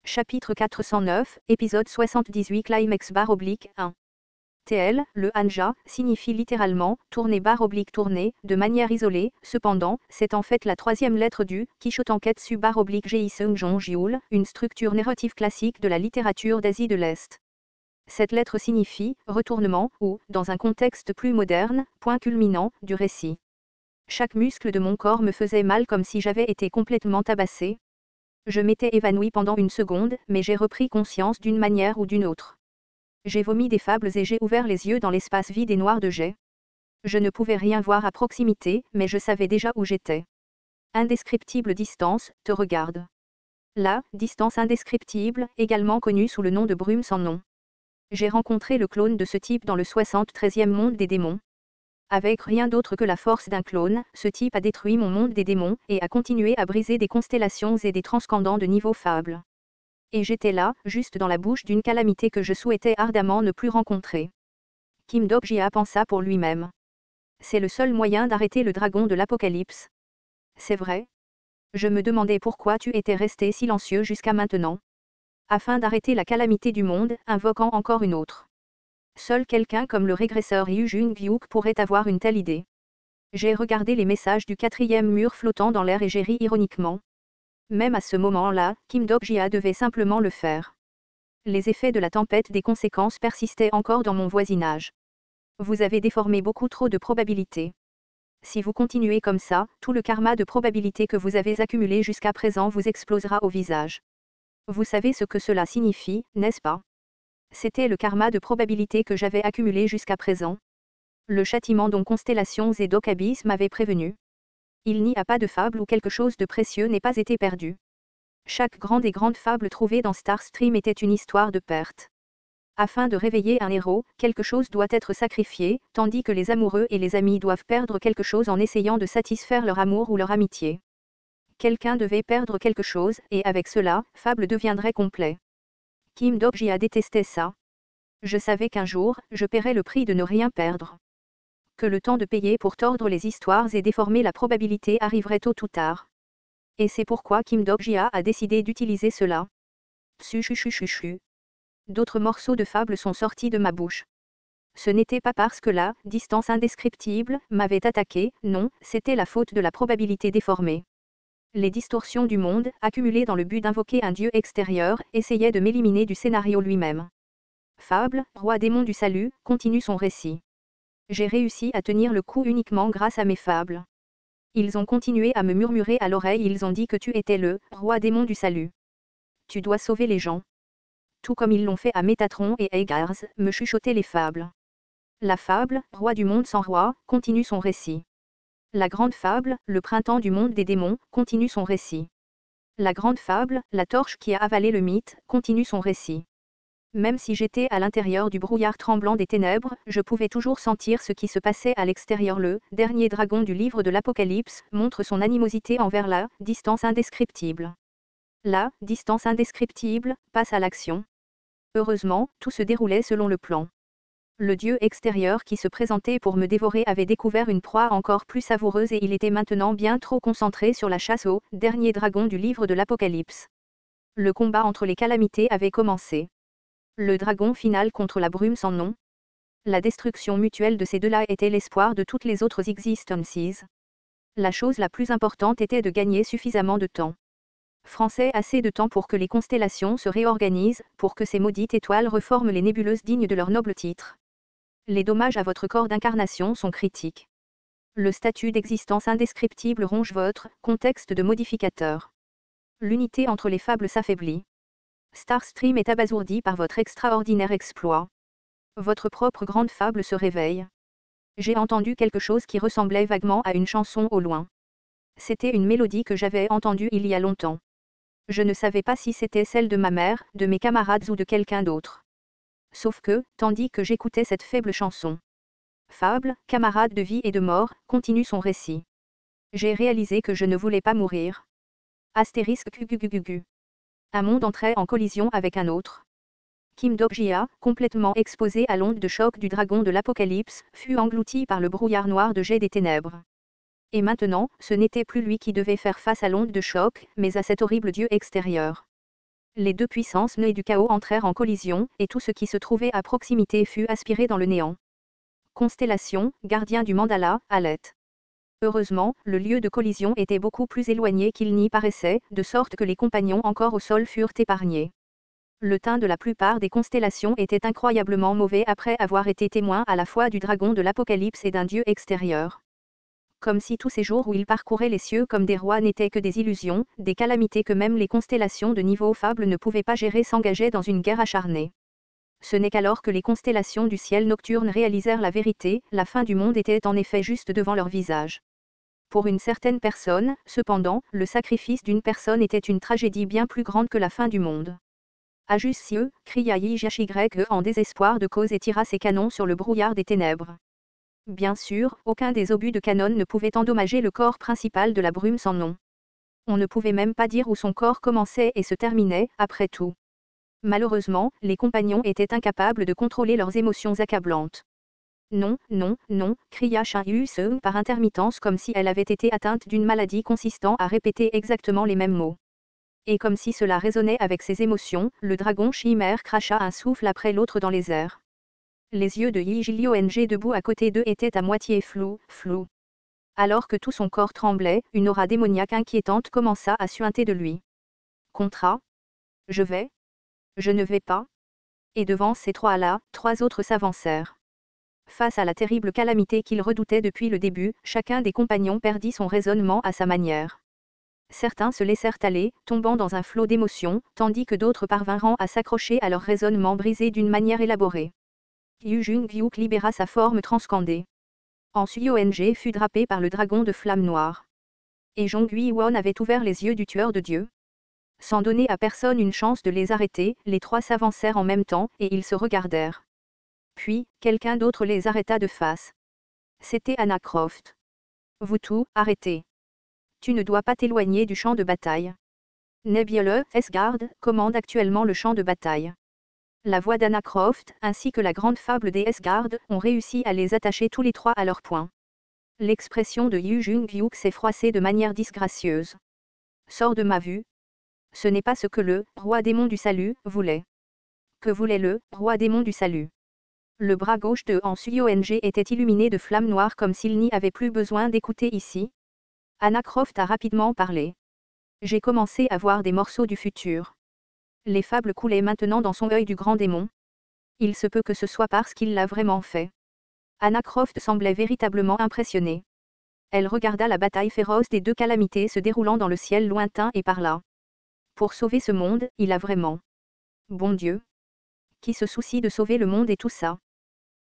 Chapitre 409, épisode 78 Climax /1. TL, le hanja, signifie littéralement « tourner tourner » de manière isolée, cependant, c'est en fait la troisième lettre du Kishotenketsu /Geiseung-Jong-Jiul, une structure narrative classique de la littérature d'Asie de l'Est. Cette lettre signifie « retournement » ou, dans un contexte plus moderne, « point culminant » du récit. Chaque muscle de mon corps me faisait mal comme si j'avais été complètement tabassé. Je m'étais évanoui pendant une seconde, mais j'ai repris conscience d'une manière ou d'une autre. J'ai vomi des fables et j'ai ouvert les yeux dans l'espace vide et noir de jet. Je ne pouvais rien voir à proximité, mais je savais déjà où j'étais. Indescriptible distance, te regarde. La distance indescriptible, également connue sous le nom de brume sans nom. J'ai rencontré le clone de ce type dans le 73e monde des démons. Avec rien d'autre que la force d'un clone, ce type a détruit mon monde des démons, et a continué à briser des constellations et des transcendants de niveau fable. Et j'étais là, juste dans la bouche d'une calamité que je souhaitais ardemment ne plus rencontrer. Kim Dok-jia pensa pour lui-même. C'est le seul moyen d'arrêter le dragon de l'Apocalypse. C'est vrai. Je me demandais pourquoi tu étais resté silencieux jusqu'à maintenant. Afin d'arrêter la calamité du monde, invoquant encore une autre. Seul quelqu'un comme le régresseur Yu Jun-gyuk pourrait avoir une telle idée. J'ai regardé les messages du quatrième mur flottant dans l'air et j'ai ri ironiquement. Même à ce moment-là, Kim Dok-jia devait simplement le faire. Les effets de la tempête des conséquences persistaient encore dans mon voisinage. Vous avez déformé beaucoup trop de probabilités. Si vous continuez comme ça, tout le karma de probabilité que vous avez accumulé jusqu'à présent vous explosera au visage. Vous savez ce que cela signifie, n'est-ce pas? C'était le karma de probabilité que j'avais accumulé jusqu'à présent. Le châtiment dont Constellations et Doc Abyss m'avaient prévenu. Il n'y a pas de fable où quelque chose de précieux n'ait pas été perdu. Chaque grande et grande fable trouvée dans Starstream était une histoire de perte. Afin de réveiller un héros, quelque chose doit être sacrifié, tandis que les amoureux et les amis doivent perdre quelque chose en essayant de satisfaire leur amour ou leur amitié. Quelqu'un devait perdre quelque chose, et avec cela, fable deviendrait complet. Kim Dok-jia détestait ça. Je savais qu'un jour, je paierais le prix de ne rien perdre. Que le temps de payer pour tordre les histoires et déformer la probabilité arriverait tôt ou tard. Et c'est pourquoi Kim Dok-jia a décidé d'utiliser cela. Tsu. D'autres morceaux de fable sont sortis de ma bouche. Ce n'était pas parce que la distance indescriptible m'avait attaqué, non, c'était la faute de la probabilité déformée. Les distorsions du monde, accumulées dans le but d'invoquer un dieu extérieur, essayaient de m'éliminer du scénario lui-même. Fable, roi démon du salut, continue son récit. J'ai réussi à tenir le coup uniquement grâce à mes fables. Ils ont continué à me murmurer à l'oreille, ils ont dit que tu étais le roi démon du salut. Tu dois sauver les gens. Tout comme ils l'ont fait à Métatron et Aegars, me chuchotaient les fables. La fable, roi du monde sans roi, continue son récit. La grande fable, le printemps du monde des démons, continue son récit. La grande fable, la torche qui a avalé le mythe, continue son récit. Même si j'étais à l'intérieur du brouillard tremblant des ténèbres, je pouvais toujours sentir ce qui se passait à l'extérieur. Le dernier dragon du livre de l'Apocalypse montre son animosité envers la distance indescriptible. La distance indescriptible passe à l'action. Heureusement, tout se déroulait selon le plan. Le dieu extérieur qui se présentait pour me dévorer avait découvert une proie encore plus savoureuse et il était maintenant bien trop concentré sur la chasse au dernier dragon du livre de l'Apocalypse. Le combat entre les calamités avait commencé. Le dragon final contre la brume sans nom. La destruction mutuelle de ces deux-là était l'espoir de toutes les autres existences. La chose la plus importante était de gagner suffisamment de temps. Français, assez de temps pour que les constellations se réorganisent, pour que ces maudites étoiles reforment les nébuleuses dignes de leur noble titre. Les dommages à votre corps d'incarnation sont critiques. Le statut d'existence indescriptible ronge votre contexte de modificateur. L'unité entre les fables s'affaiblit. Starstream est abasourdi par votre extraordinaire exploit. Votre propre grande fable se réveille. J'ai entendu quelque chose qui ressemblait vaguement à une chanson au loin. C'était une mélodie que j'avais entendue il y a longtemps. Je ne savais pas si c'était celle de ma mère, de mes camarades ou de quelqu'un d'autre. Sauf que, tandis que j'écoutais cette faible chanson. Fable, camarade de vie et de mort, continue son récit. J'ai réalisé que je ne voulais pas mourir. Astérisque QQQQ. Un monde entrait en collision avec un autre. Kim Dok-jia, complètement exposé à l'onde de choc du dragon de l'Apocalypse, fut englouti par le brouillard noir de jet des ténèbres. Et maintenant, ce n'était plus lui qui devait faire face à l'onde de choc, mais à cet horrible dieu extérieur. Les deux puissances nées du chaos entrèrent en collision, et tout ce qui se trouvait à proximité fut aspiré dans le néant. Constellation, gardien du mandala, Alet. Heureusement, le lieu de collision était beaucoup plus éloigné qu'il n'y paraissait, de sorte que les compagnons encore au sol furent épargnés. Le teint de la plupart des constellations était incroyablement mauvais après avoir été témoin à la fois du dragon de l'Apocalypse et d'un dieu extérieur. Comme si tous ces jours où ils parcouraient les cieux comme des rois n'étaient que des illusions, des calamités que même les constellations de niveau fable ne pouvaient pas gérer s'engageaient dans une guerre acharnée. Ce n'est qu'alors que les constellations du ciel nocturne réalisèrent la vérité, la fin du monde était en effet juste devant leur visage. Pour une certaine personne, cependant, le sacrifice d'une personne était une tragédie bien plus grande que la fin du monde. Ajus cieux, cria Yijashigre en désespoir de cause et tira ses canons sur le brouillard des ténèbres. Bien sûr, aucun des obus de canon ne pouvait endommager le corps principal de la brume sans nom. On ne pouvait même pas dire où son corps commençait et se terminait, après tout. Malheureusement, les compagnons étaient incapables de contrôler leurs émotions accablantes. Non, non, non, cria Shin-Yu par intermittence comme si elle avait été atteinte d'une maladie consistant à répéter exactement les mêmes mots. Et comme si cela résonnait avec ses émotions, le dragon chimère cracha un souffle après l'autre dans les airs. Les yeux de Yijiliong debout à côté d'eux étaient à moitié flous. Alors que tout son corps tremblait, une aura démoniaque inquiétante commença à suinter de lui. Contra. Je vais. Je ne vais pas. Et devant ces trois-là, trois autres s'avancèrent. Face à la terrible calamité qu'ils redoutaient depuis le début, chacun des compagnons perdit son raisonnement à sa manière. Certains se laissèrent aller, tombant dans un flot d'émotions, tandis que d'autres parvinrent à s'accrocher à leur raisonnement brisé d'une manière élaborée. Yu Jung-gyuk libéra sa forme transcandée. Ensuite fut drapé par le dragon de flamme noire. Et Jong-Hui-Won avait ouvert les yeux du tueur de Dieu. Sans donner à personne une chance de les arrêter, les trois s'avancèrent en même temps, et ils se regardèrent. Puis, quelqu'un d'autre les arrêta de face. C'était Anna Croft. Vous tous, arrêtez. Tu ne dois pas t'éloigner du champ de bataille. Nebula, Esgard, commande actuellement le champ de bataille. La voix d'Anna Croft, ainsi que la grande fable des Esgard, ont réussi à les attacher tous les trois à leur point. L'expression de Yu Jung-gyuk s'est froissée de manière disgracieuse. Sors de ma vue. Ce n'est pas ce que le roi démon du salut voulait. Que voulait le roi démon du salut? Le bras gauche de Han Suyong était illuminé de flammes noires comme s'il n'y avait plus besoin d'écouter ici. Anna Croft a rapidement parlé. J'ai commencé à voir des morceaux du futur. Les fables coulaient maintenant dans son œil du grand démon. Il se peut que ce soit parce qu'il l'a vraiment fait. Anna Croft semblait véritablement impressionnée. Elle regarda la bataille féroce des deux calamités se déroulant dans le ciel lointain et parla. Pour sauver ce monde, il a vraiment. Bon Dieu. Qui se soucie de sauver le monde et tout ça?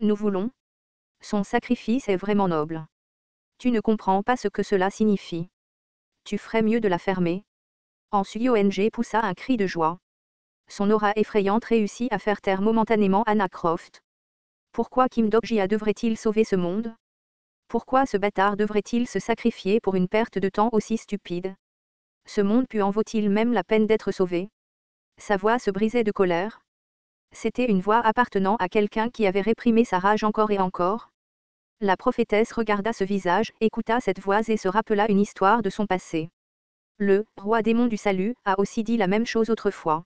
Nous voulons. Son sacrifice est vraiment noble. Tu ne comprends pas ce que cela signifie. Tu ferais mieux de la fermer. Ensuite poussa un cri de joie. Son aura effrayante réussit à faire taire momentanément Anna Croft. Pourquoi Kim Dok-jia devrait-il sauver ce monde? Pourquoi ce bâtard devrait-il se sacrifier pour une perte de temps aussi stupide? Ce monde en vaut-il même la peine d'être sauvé? Sa voix se brisait de colère. C'était une voix appartenant à quelqu'un qui avait réprimé sa rage encore et encore. La prophétesse regarda ce visage, écouta cette voix et se rappela une histoire de son passé. Le roi démon du salut a aussi dit la même chose autrefois.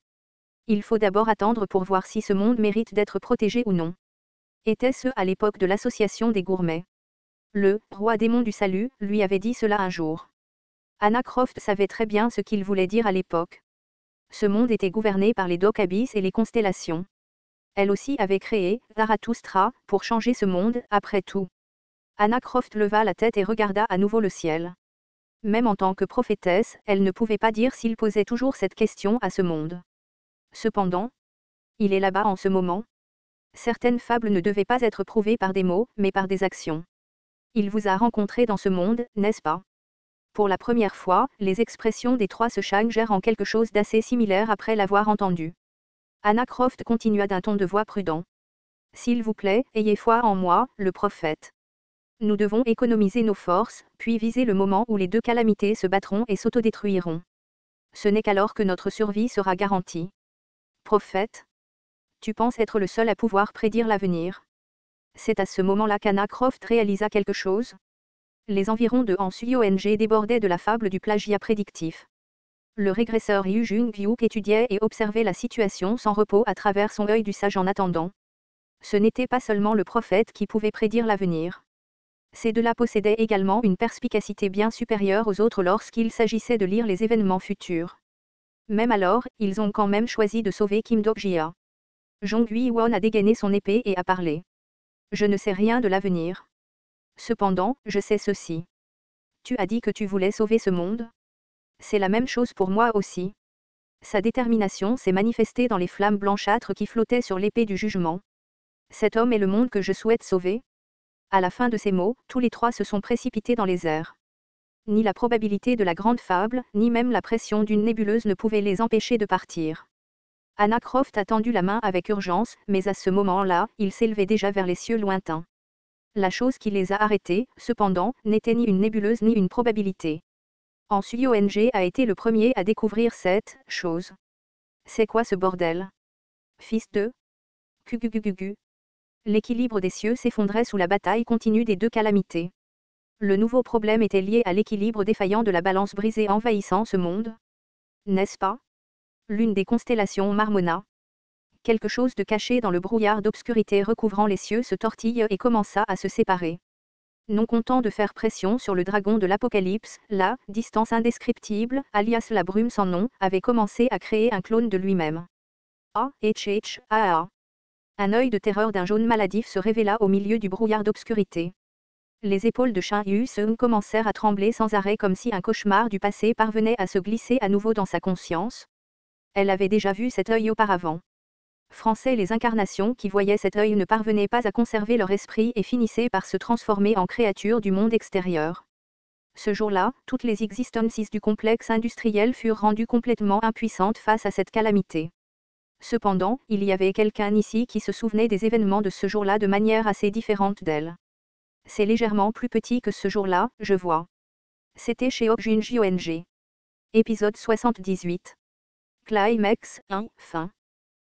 Il faut d'abord attendre pour voir si ce monde mérite d'être protégé ou non. Était-ce à l'époque de l'association des gourmets? Le roi démon du salut lui avait dit cela un jour. Anna Croft savait très bien ce qu'il voulait dire à l'époque. Ce monde était gouverné par les Dok Abyss et les constellations. Elle aussi avait créé Zarathustra pour changer ce monde, après tout. Anna Croft leva la tête et regarda à nouveau le ciel. Même en tant que prophétesse, elle ne pouvait pas dire s'il posait toujours cette question à ce monde. Cependant, il est là-bas en ce moment. Certaines fables ne devaient pas être prouvées par des mots, mais par des actions. Il vous a rencontré dans ce monde, n'est-ce pas? Pour la première fois, les expressions des trois se changèrent en quelque chose d'assez similaire après l'avoir entendu. Anna Croft continua d'un ton de voix prudent. S'il vous plaît, ayez foi en moi, le prophète. Nous devons économiser nos forces, puis viser le moment où les deux calamités se battront et s'autodétruiront. Ce n'est qu'alors que notre survie sera garantie. Prophète? Tu penses être le seul à pouvoir prédire l'avenir? C'est à ce moment-là qu'Anna Croft réalisa quelque chose. Les environs de Han Suyong débordaient de la fable du plagiat prédictif. Le régresseur Yu Jung-hyuk étudiait et observait la situation sans repos à travers son œil du sage en attendant. Ce n'était pas seulement le prophète qui pouvait prédire l'avenir. Ces deux-là possédaient également une perspicacité bien supérieure aux autres lorsqu'il s'agissait de lire les événements futurs. Même alors, ils ont quand même choisi de sauver Kim Dok-jia. Jong Hui-won a dégainé son épée et a parlé. Je ne sais rien de l'avenir. Cependant, je sais ceci. Tu as dit que tu voulais sauver ce monde ? C'est la même chose pour moi aussi. Sa détermination s'est manifestée dans les flammes blanchâtres qui flottaient sur l'épée du jugement. Cet homme est le monde que je souhaite sauver. À la fin de ces mots, tous les trois se sont précipités dans les airs. Ni la probabilité de la grande fable, ni même la pression d'une nébuleuse ne pouvaient les empêcher de partir. Anna Croft a tendu la main avec urgence, mais à ce moment-là, ils s'élevaient déjà vers les cieux lointains. La chose qui les a arrêtés, cependant, n'était ni une nébuleuse ni une probabilité. Yong a été le premier à découvrir cette chose. C'est quoi ce bordel ? Fils de Gugugugugu. L'équilibre des cieux s'effondrait sous la bataille continue des deux calamités. Le nouveau problème était lié à l'équilibre défaillant de la balance brisée envahissant ce monde. N'est-ce pas ? L'une des constellations marmonna. Quelque chose de caché dans le brouillard d'obscurité recouvrant les cieux se tortille et commença à se séparer. Non content de faire pression sur le dragon de l'Apocalypse, la distance indescriptible, alias la brume sans nom, avait commencé à créer un clone de lui-même. Un œil de terreur d'un jaune maladif se révéla au milieu du brouillard d'obscurité. Les épaules de Shin Yu-seung commencèrent à trembler sans arrêt comme si un cauchemar du passé parvenait à se glisser à nouveau dans sa conscience. Elle avait déjà vu cet œil auparavant. Français, les incarnations qui voyaient cet œil ne parvenaient pas à conserver leur esprit et finissaient par se transformer en créatures du monde extérieur. Ce jour-là, toutes les existences du complexe industriel furent rendues complètement impuissantes face à cette calamité. Cependant, il y avait quelqu'un ici qui se souvenait des événements de ce jour-là de manière assez différente d'elle. C'est légèrement plus petit que ce jour-là, je vois. C'était chez Ok Junji ONG. Épisode 78. Climax 1, fin.